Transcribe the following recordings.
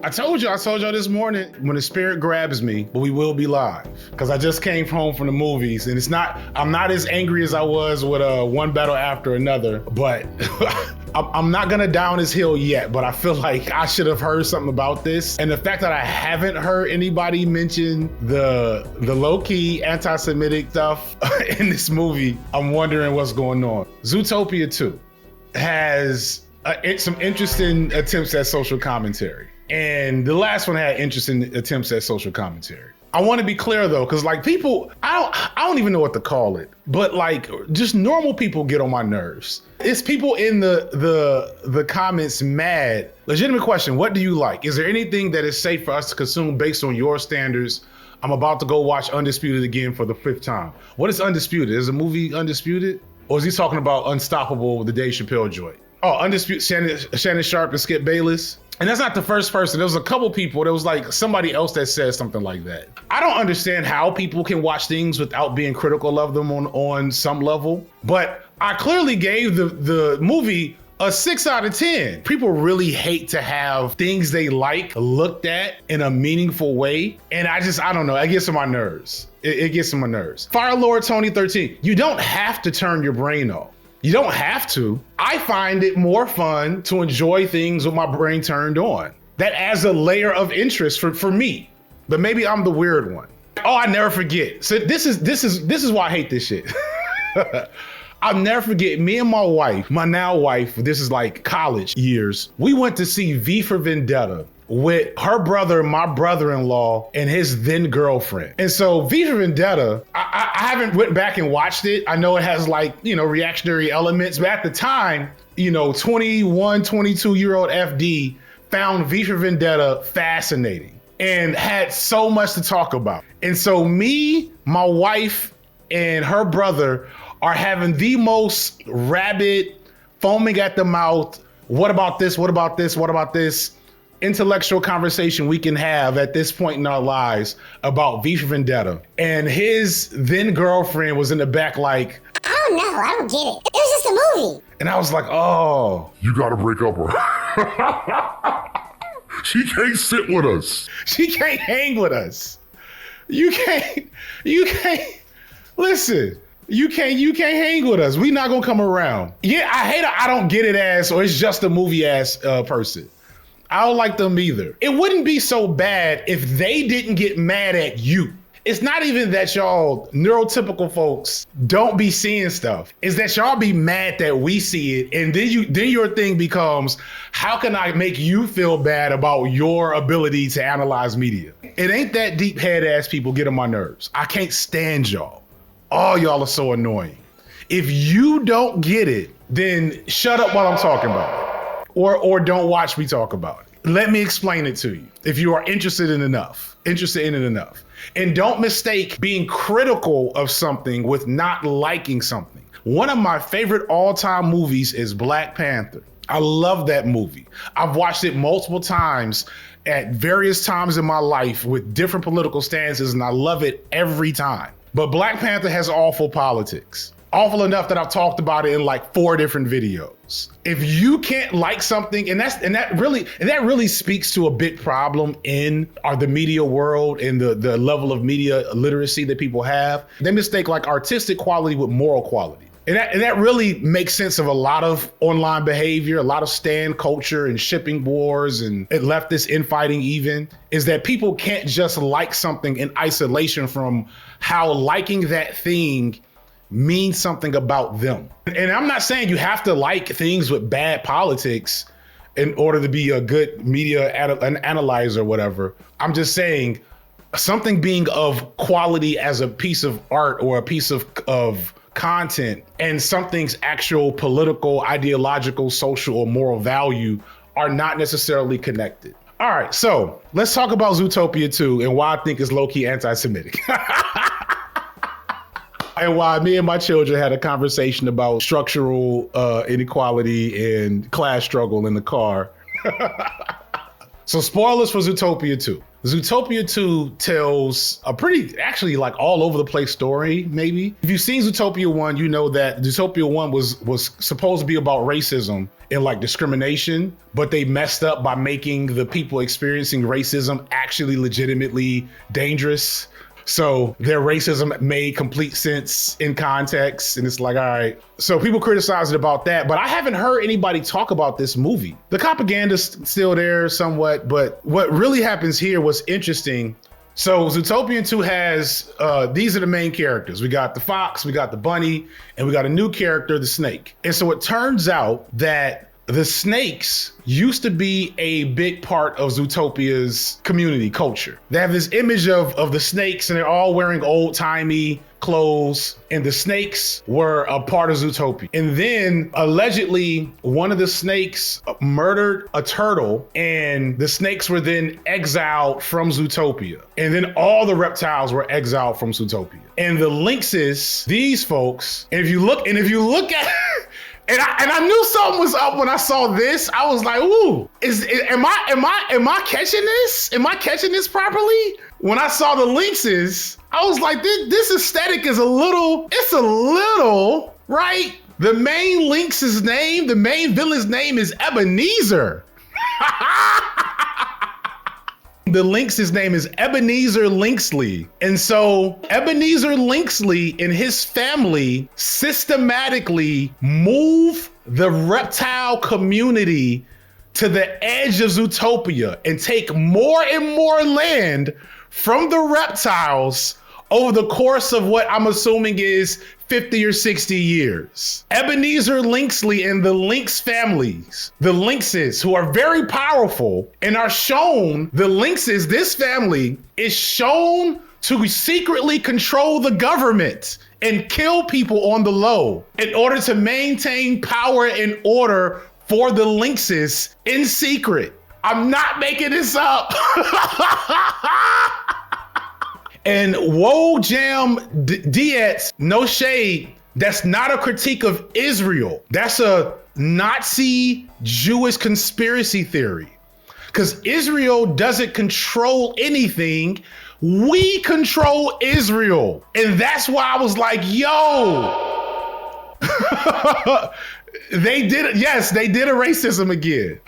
I told y'all this morning when the spirit grabs me, but we will be live. Because I just came home from the movies and I'm not as angry as I was with one battle after another, but I'm not gonna down this hill yet, but I feel like I should have heard something about this. And the fact that I haven't heard anybody mention the low-key anti-Semitic stuff in this movie, I'm wondering what's going on. Zootopia 2 has some interesting attempts at social commentary. And the last one had interesting attempts at social commentary. I want to be clear though, because like people, I don't even know what to call it, but like just normal people get on my nerves. It's people in the comments mad. Legitimate question, what do you like? Is there anything that is safe for us to consume based on your standards? I'm about to go watch Undisputed again for the 5th time. What is Undisputed? Is the movie Undisputed? Or is he talking about Unstoppable, the Dave Chappelle joint? Oh, Undisputed, Shannon Sharp and Skip Bayless. And that's not the first person. There was a couple people. There was like somebody else that said something like that. I don't understand how people can watch things without being critical of them on some level. But I clearly gave the movie a 6 out of 10. People really hate to have things they like looked at in a meaningful way. And I don't know, it gets on my nerves. It gets on my nerves. Fire Lord Tony 13, you don't have to turn your brain off. You don't have to. I find it more fun to enjoy things with my brain turned on. That adds a layer of interest for me, but maybe I'm the weird one. Oh, I never forget. So this is why I hate this shit. I'll never forget, me and my wife, my now wife, this is like college years, we went to see V for Vendetta with her brother, my brother-in-law, and his then girlfriend. And so V for Vendetta, I haven't went back and watched it. I know it has like, reactionary elements, but at the time, 21, 22-year-old FD found V for Vendetta fascinating and had so much to talk about. And so me, my wife, and her brother are having the most rabid, foaming at the mouth, what about this, what about this, what about this, intellectual conversation we can have at this point in our lives about V for Vendetta. And his then girlfriend was in the back like, I don't know, I don't get it. It was just a movie. And I was like, oh. You gotta break up with her. She can't sit with us. She can't hang with us. You can't, listen. You can't hang with us. We not gonna come around. Yeah, I hate I don't get it ass, or it's just a movie ass person. I don't like them either. It wouldn't be so bad if they didn't get mad at you. It's not even that y'all neurotypical folks don't be seeing stuff. It's that y'all be mad that we see it. And then your thing becomes, how can I make you feel bad about your ability to analyze media? It ain't that deep head ass people get on my nerves. I can't stand y'all. All y'all are so annoying. If you don't get it, then shut up while I'm talking about it. Or don't watch me talk about it. Let me explain it to you if you are interested in it enough. And don't mistake being critical of something with not liking something. One of my favorite all-time movies is Black Panther. I love that movie. I've watched it multiple times at various times in my life with different political stances, and I love it every time. But Black Panther has awful politics. Awful enough that I've talked about it in like 4 different videos. If you can't like something, and that really speaks to a big problem in the media world and the level of media literacy that people have. They mistake like artistic quality with moral quality. And that really makes sense of a lot of online behavior, a lot of stan culture and shipping wars and leftist infighting even, is that people can't just like something in isolation from how liking that thing means something about them. And I'm not saying you have to like things with bad politics in order to be a good media analyzer or whatever. I'm just saying something being of quality as a piece of art or a piece of content and something's actual political, ideological, social, or moral value are not necessarily connected. All right, so let's talk about Zootopia 2 and why I think it's low-key anti-Semitic. And why me and my children had a conversation about structural inequality and class struggle in the car. So spoilers for Zootopia 2. Zootopia 2 tells a pretty, actually like all over the place story, maybe. If you've seen Zootopia 1, you know that Zootopia 1 was supposed to be about racism and like discrimination, but they messed up by making the people experiencing racism actually legitimately dangerous. So their racism made complete sense in context. And it's like, all right. So people criticize it about that, but I haven't heard anybody talk about this movie. The propaganda's still there somewhat, but what really happens here was interesting. So Zootopia 2 has, these are the main characters. We got the fox, we got the bunny, and we got a new character, the snake. And so it turns out that the snakes used to be a big part of Zootopia's community culture. They have this image of the snakes and they're all wearing old timey clothes, and the snakes were a part of Zootopia. And then allegedly one of the snakes murdered a turtle, and the snakes were then exiled from Zootopia. And then all the reptiles were exiled from Zootopia. And the lynxes, these folks, and if you look at And I knew something was up when I saw this. I was like, ooh, am I catching this? Am I catching this properly? When I saw the lynxes, I was like, this aesthetic is a little, right? The main lynx's name, the main villain's name is Ebenezer. The lynx's name is Ebenezer Lynxley. And so Ebenezer Lynxley and his family systematically move the reptile community to the edge of Zootopia and take more and more land from the reptiles over the course of what I'm assuming is 50 or 60 years. Ebenezer Lynxley and the lynx families, the lynxes who are very powerful and are shown, the lynxes, this family is shown to secretly control the government and kill people on the low in order to maintain power and order for the lynxes in secret. I'm not making this up. And Woj Jam Dietz, no shade, that's not a critique of Israel. That's a Nazi Jewish conspiracy theory. Because Israel doesn't control anything. We control Israel. And that's why I was like, yo. They did a racism again.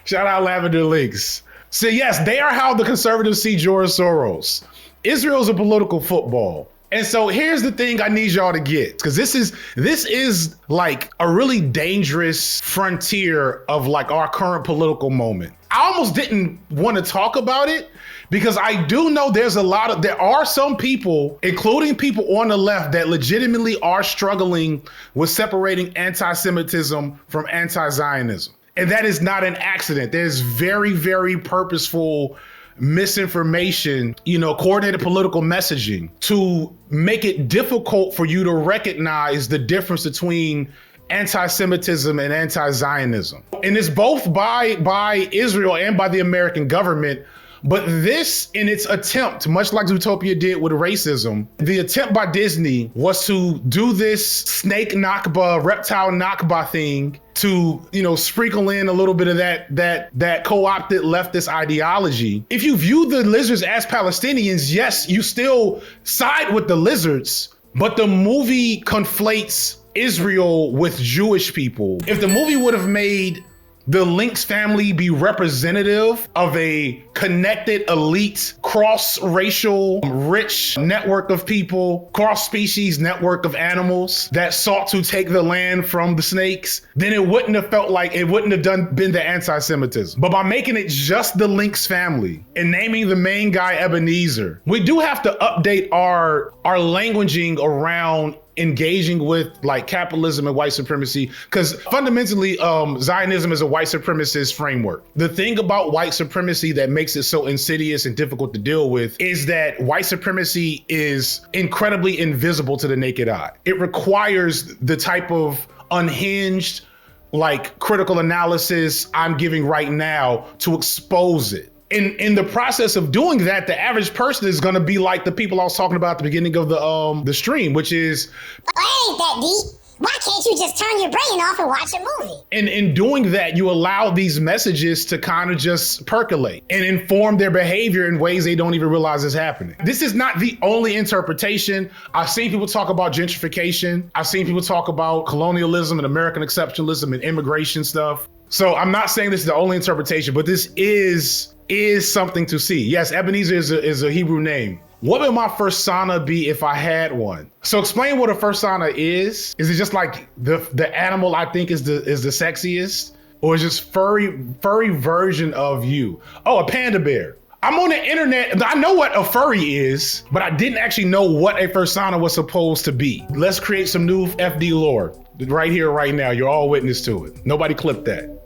Shout out Lavender Links. So yes, they are how the conservatives see George Soros. Israel's a political football. And so here's the thing I need y'all to get, because this is like a really dangerous frontier of like our current political moment. I almost didn't want to talk about it because I do know there are some people, including people on the left, that legitimately are struggling with separating anti-Semitism from anti-Zionism. And that is not an accident. There's very, very purposeful misinformation, coordinated political messaging to make it difficult for you to recognize the difference between anti-Semitism and anti-Zionism. And it's both by Israel and by the American government. But this, in its attempt, much like Zootopia did with racism, the attempt by Disney was to do this snake Nakba, reptile Nakba thing to, sprinkle in a little bit of that co-opted leftist ideology. If you view the lizards as Palestinians, yes, you still side with the lizards, but the movie conflates Israel with Jewish people. If the movie would have made the Lynx family be representative of a connected, elite, cross-racial, rich network of people, cross-species network of animals that sought to take the land from the snakes, then it wouldn't have been the anti-Semitism. But by making it just the Lynx family and naming the main guy Ebenezer, we do have to update our languaging around engaging with like capitalism and white supremacy, because fundamentally Zionism is a white supremacist framework. The thing about white supremacy that makes it so insidious and difficult to deal with is that white supremacy is incredibly invisible to the naked eye. It requires the type of unhinged, like critical analysis I'm giving right now to expose it. In the process of doing that, the average person is going to be like the people I was talking about at the beginning of the stream, which is, I ain't that deep. Why can't you just turn your brain off and watch a movie? And in doing that, you allow these messages to kind of just percolate and inform their behavior in ways they don't even realize is happening. This is not the only interpretation. I've seen people talk about gentrification. I've seen people talk about colonialism and American exceptionalism and immigration stuff. So I'm not saying this is the only interpretation, but this is something to see. Yes, Ebenezer is a Hebrew name. What would my fursana be if I had one? So explain what a fursana is. Is it just like the animal I think is the sexiest? Or is it just furry version of you? Oh, a panda bear. I'm on the internet. I know what a furry is, but I didn't actually know what a fursana was supposed to be. Let's create some new FD lore right here, right now. You're all witness to it. Nobody clipped that.